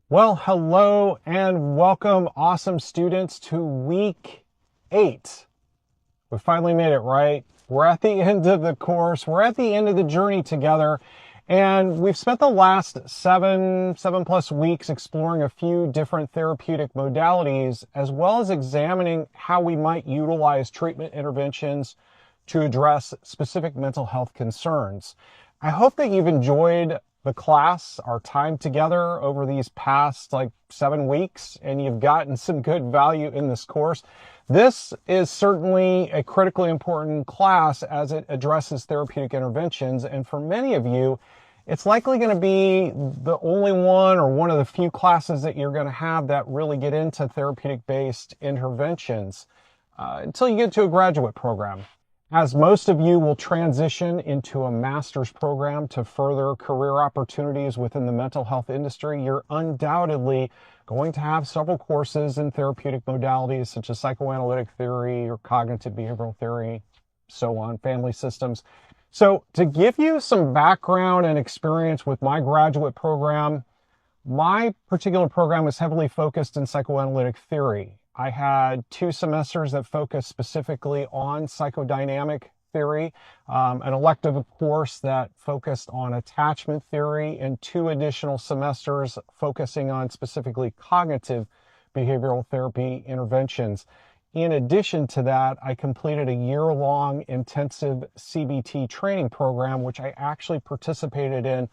Well, hello and welcome, awesome students, to week 8. We finally made it, right? We're at the end of the course. We're at the end of the journey together. And we've spent the last seven plus weeks exploring a few different therapeutic modalities, as well as examining how we might utilize treatment interventions to address specific mental health concerns. I hope that you've enjoyed the class, our time together over these past 7 weeks, and you've gotten some good value in this course. This is certainly a critically important class as it addresses therapeutic interventions, and for many of you, it's likely going to be the only one or one of the few classes that you're going to have that really get into therapeutic-based interventions until you get to a graduate program. As most of you will transition into a master's program to further career opportunities within the mental health industry, you're undoubtedly going to have several courses in therapeutic modalities such as psychoanalytic theory or cognitive behavioral theory, so on, family systems. So to give you some background and experience with my graduate program, my particular program was heavily focused in psychoanalytic theory. I had 2 semesters that focused specifically on psychodynamic theory, an elective course that focused on attachment theory, and 2 additional semesters focusing on specifically cognitive behavioral therapy interventions. In addition to that, I completed a year-long intensive CBT training program, which I actually participated in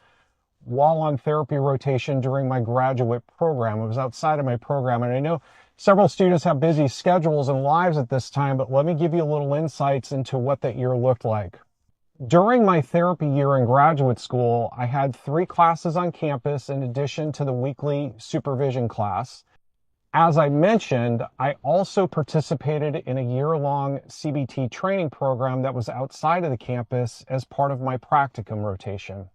while on therapy rotation during my graduate program. It was outside of my program, and I know several students have busy schedules and lives at this time, but let me give you a little insights into what that year looked like. During my therapy year in graduate school, I had 3 classes on campus in addition to the weekly supervision class. As I mentioned, I also participated in a year-long CBT training program that was outside of the campus as part of my practicum rotation.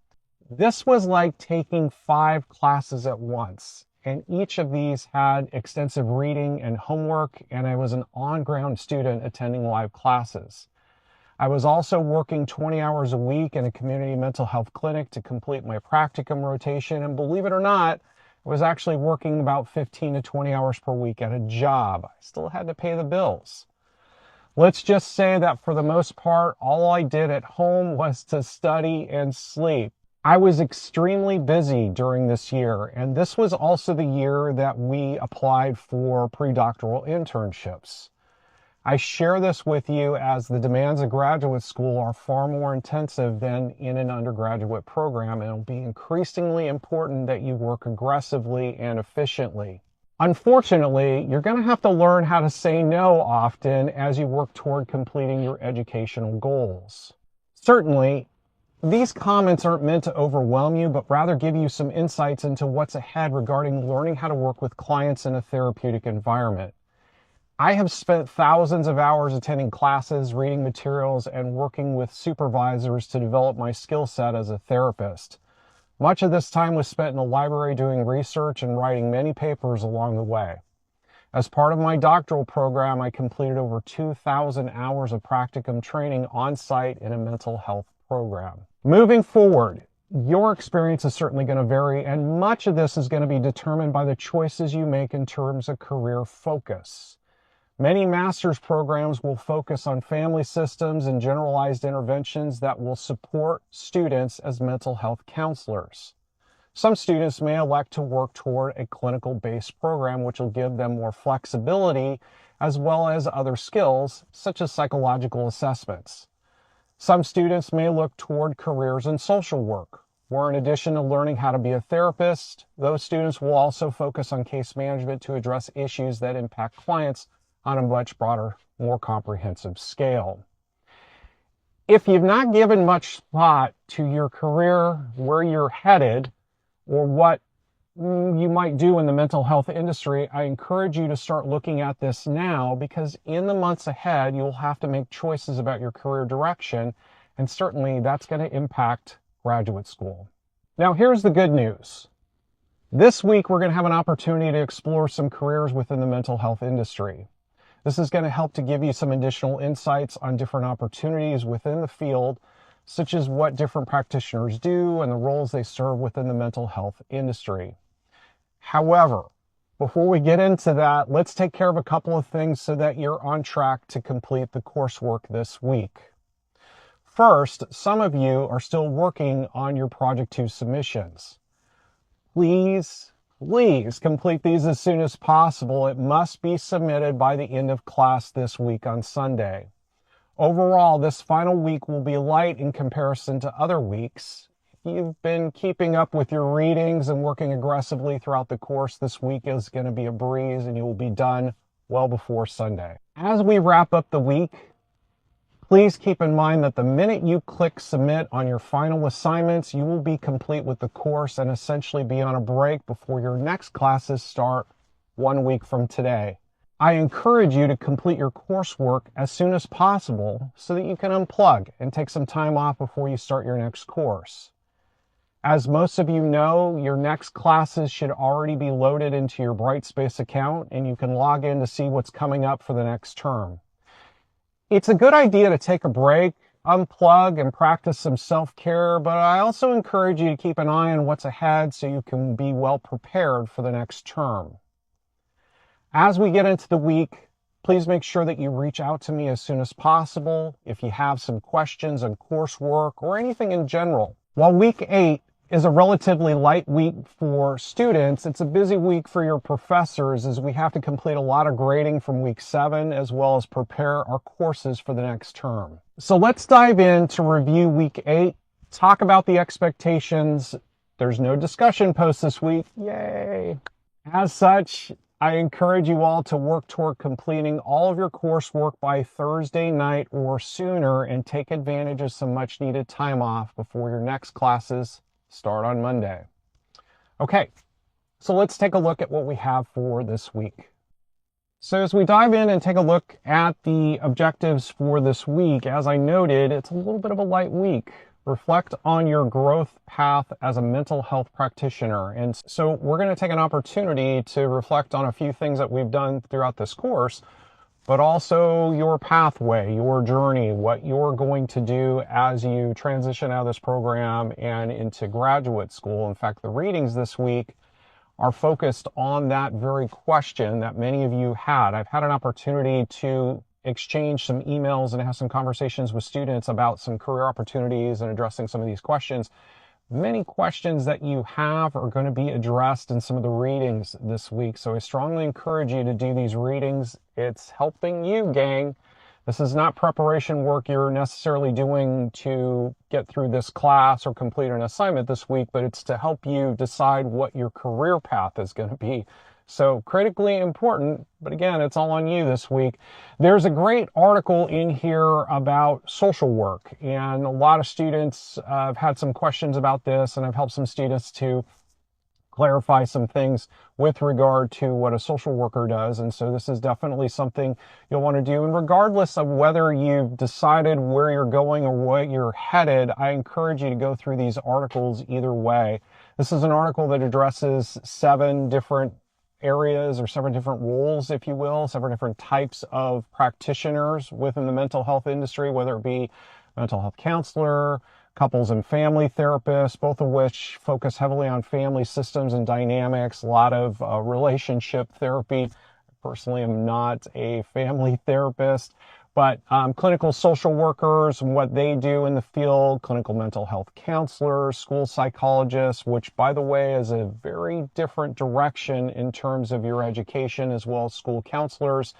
This was like taking 5 classes at once, and each of these had extensive reading and homework, and I was an on-ground student attending live classes. I was also working 20 hours a week in a community mental health clinic to complete my practicum rotation, and believe it or not, I was actually working about 15 to 20 hours per week at a job. I still had to pay the bills. Let's just say that for the most part, all I did at home was to study and sleep. I was extremely busy during this year, and this was also the year that we applied for pre-doctoral internships. I share this with you as the demands of graduate school are far more intensive than in an undergraduate program, and it'll be increasingly important that you work aggressively and efficiently. Unfortunately, you're going to have to learn how to say no often as you work toward completing your educational goals. Certainly, these comments aren't meant to overwhelm you, but rather give you some insights into what's ahead regarding learning how to work with clients in a therapeutic environment. I have spent thousands of hours attending classes, reading materials, and working with supervisors to develop my skill set as a therapist. Much of this time was spent in the library doing research and writing many papers along the way. As part of my doctoral program, I completed over 2,000 hours of practicum training on site in a mental health program. Moving forward, your experience is certainly going to vary, and much of this is going to be determined by the choices you make in terms of career focus. Many master's programs will focus on family systems and generalized interventions that will support students as mental health counselors. Some students may elect to work toward a clinical-based program, which will give them more flexibility as well as other skills, such as psychological assessments. Some students may look toward careers in social work, where in addition to learning how to be a therapist, those students will also focus on case management to address issues that impact clients on a much broader, more comprehensive scale. If you've not given much thought to your career, where you're headed, or what you might do in the mental health industry, I encourage you to start looking at this now, because in the months ahead, you'll have to make choices about your career direction, and certainly that's going to impact graduate school. Now, here's the good news. This week, we're going to have an opportunity to explore some careers within the mental health industry. This is going to help to give you some additional insights on different opportunities within the field, such as what different practitioners do and the roles they serve within the mental health industry. However, before we get into that, let's take care of a couple of things so that you're on track to complete the coursework this week. First, some of you are still working on your Project 2 submissions. Please complete these as soon as possible. It must be submitted by the end of class this week on Sunday. Overall, this final week will be light in comparison to other weeks. If you've been keeping up with your readings and working aggressively throughout the course, this week is going to be a breeze and you will be done well before Sunday. As we wrap up the week, please keep in mind that the minute you click submit on your final assignments, you will be complete with the course and essentially be on a break before your next classes start 1 week from today. I encourage you to complete your coursework as soon as possible so that you can unplug and take some time off before you start your next course. As most of you know, your next classes should already be loaded into your Brightspace account and you can log in to see what's coming up for the next term. It's a good idea to take a break, unplug, and practice some self-care, but I also encourage you to keep an eye on what's ahead so you can be well prepared for the next term. As we get into the week, please make sure that you reach out to me as soon as possible if you have some questions on coursework or anything in general. While week 8 is a relatively light week for students, it's a busy week for your professors as we have to complete a lot of grading from week 7 as well as prepare our courses for the next term. So let's dive in to review week 8, talk about the expectations. There's no discussion post this week. Yay! As such, I encourage you all to work toward completing all of your coursework by Thursday night or sooner and take advantage of some much needed time off before your next classes start on Monday. Okay, so let's take a look at what we have for this week. So as we dive in and take a look at the objectives for this week, as I noted, it's a little bit of a light week. Reflect on your growth path as a mental health practitioner. And so we're going to take an opportunity to reflect on a few things that we've done throughout this course, but also your pathway, your journey, what you're going to do as you transition out of this program and into graduate school. In fact, the readings this week are focused on that very question that many of you had. I've had an opportunity to exchange some emails and have some conversations with students about some career opportunities and addressing some of these questions. Many questions that you have are going to be addressed in some of the readings this week. So I strongly encourage you to do these readings. It's helping you, gang. This is not preparation work you're necessarily doing to get through this class or complete an assignment this week, but it's to help you decide what your career path is going to be. So critically important, but again, it's all on you this week. There's a great article in here about social work, and a lot of students have had some questions about this, and I've helped some students to clarify some things with regard to what a social worker does. And so this is definitely something you'll want to do. And regardless of whether you've decided where you're going or where you're headed, I encourage you to go through these articles either way. This is an article that addresses 7 different areas or 7 different roles, if you will, 7 different types of practitioners within the mental health industry, whether it be mental health counselor, couples and family therapists, both of which focus heavily on family systems and dynamics, a lot of relationship therapy. I personally am not a family therapist, but clinical social workers and what they do in the field, clinical mental health counselors, school psychologists, which, by the way, is a very different direction in terms of your education, as well as school counselors.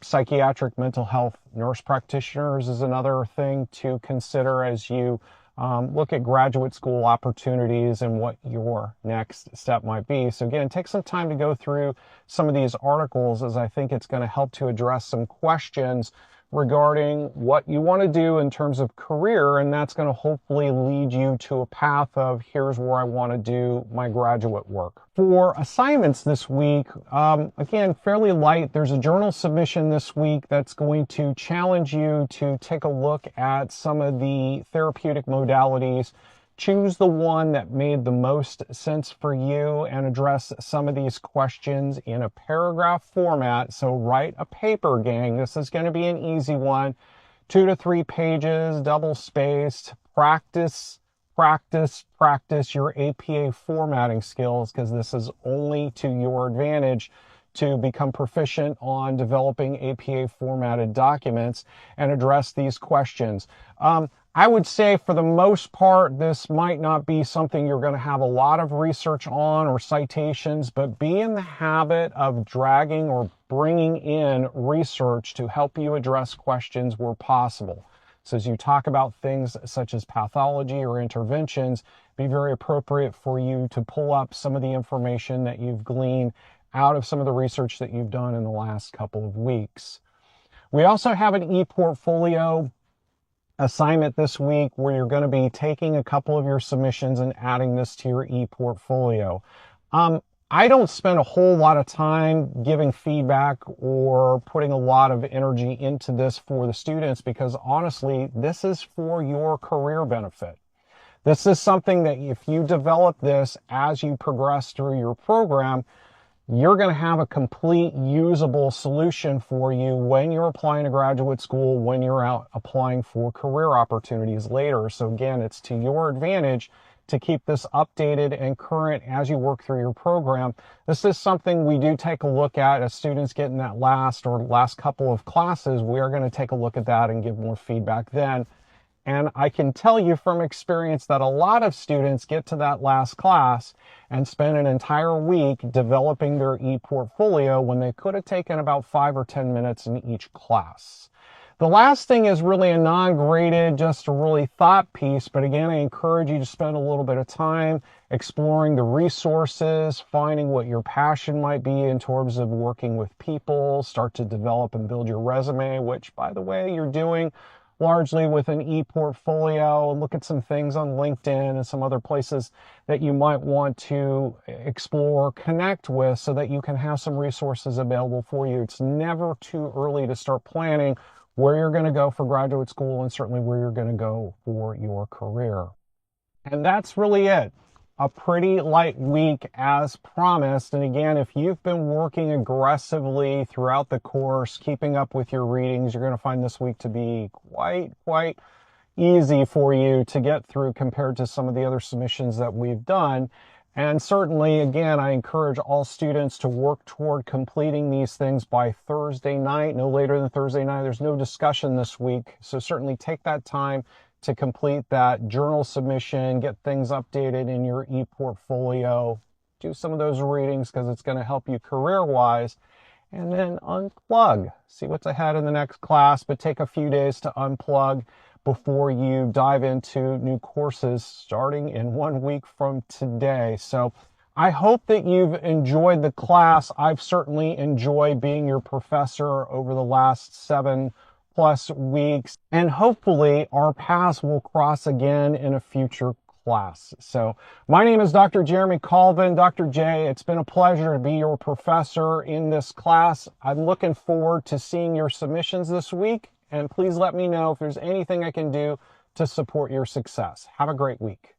Psychiatric mental health nurse practitioners is another thing to consider as you look at graduate school opportunities and what your next step might be. So again, take some time to go through some of these articles, as I think it's going to help to address some questions regarding what you want to do in terms of career, and that's going to hopefully lead you to a path of here's where I want to do my graduate work. For assignments this week, again, fairly light. There's a journal submission this week that's going to challenge you to take a look at some of the therapeutic modalities. Choose the one that made the most sense for you and address some of these questions in a paragraph format. So write a paper, gang. This is going to be an easy one. 2 to 3 pages, double spaced. Practice practice your APA formatting skills, because this is only to your advantage to become proficient on developing APA formatted documents and address these questions. I would say for the most part, this might not be something you're going to have a lot of research on or citations, but be in the habit of dragging or bringing in research to help you address questions where possible. So as you talk about things such as pathology or interventions, be very appropriate for you to pull up some of the information that you've gleaned out of some of the research that you've done in the last couple of weeks. We also have an e-portfolio assignment this week where you're going to be taking a couple of your submissions and adding this to your e-portfolio. I don't spend a whole lot of time giving feedback or putting a lot of energy into this for the students, because honestly, this is for your career benefit. This is something that if you develop this as you progress through your program, you're going to have a complete usable solution for you when you're applying to graduate school, when you're out applying for career opportunities later. So again, it's to your advantage to keep this updated and current as you work through your program. This is something we do take a look at as students get in that last couple of classes. We are going to take a look at that and give more feedback then. And I can tell you from experience that a lot of students get to that last class and spend an entire week developing their e-portfolio when they could have taken about 5 or 10 minutes in each class. The last thing is really a non-graded, just a really thought piece. But again, I encourage you to spend a little bit of time exploring the resources, finding what your passion might be in terms of working with people, start to develop and build your resume, which, by the way, you're doing largely with an e-portfolio. Look at some things on LinkedIn and some other places that you might want to explore, connect with, so that you can have some resources available for you. It's never too early to start planning where you're going to go for graduate school, and certainly where you're going to go for your career. And that's really it. A pretty light week as promised. And again, if you've been working aggressively throughout the course, keeping up with your readings, you're going to find this week to be quite easy for you to get through compared to some of the other submissions that we've done. And certainly, again, I encourage all students to work toward completing these things by Thursday night, no later than Thursday night. There's no discussion this week, so certainly take that time to complete that journal submission, get things updated in your e-portfolio, do some of those readings because it's going to help you career-wise, and then unplug. See what's ahead in the next class, but take a few days to unplug before you dive into new courses starting in 1 week from today. So I hope that you've enjoyed the class. I've certainly enjoyed being your professor over the last 7+ weeks, and hopefully our paths will cross again in a future class. So my name is Dr. Jeremy Colvin, Dr. J. It's been a pleasure to be your professor in this class. I'm looking forward to seeing your submissions this week, and please let me know if there's anything I can do to support your success. Have a great week.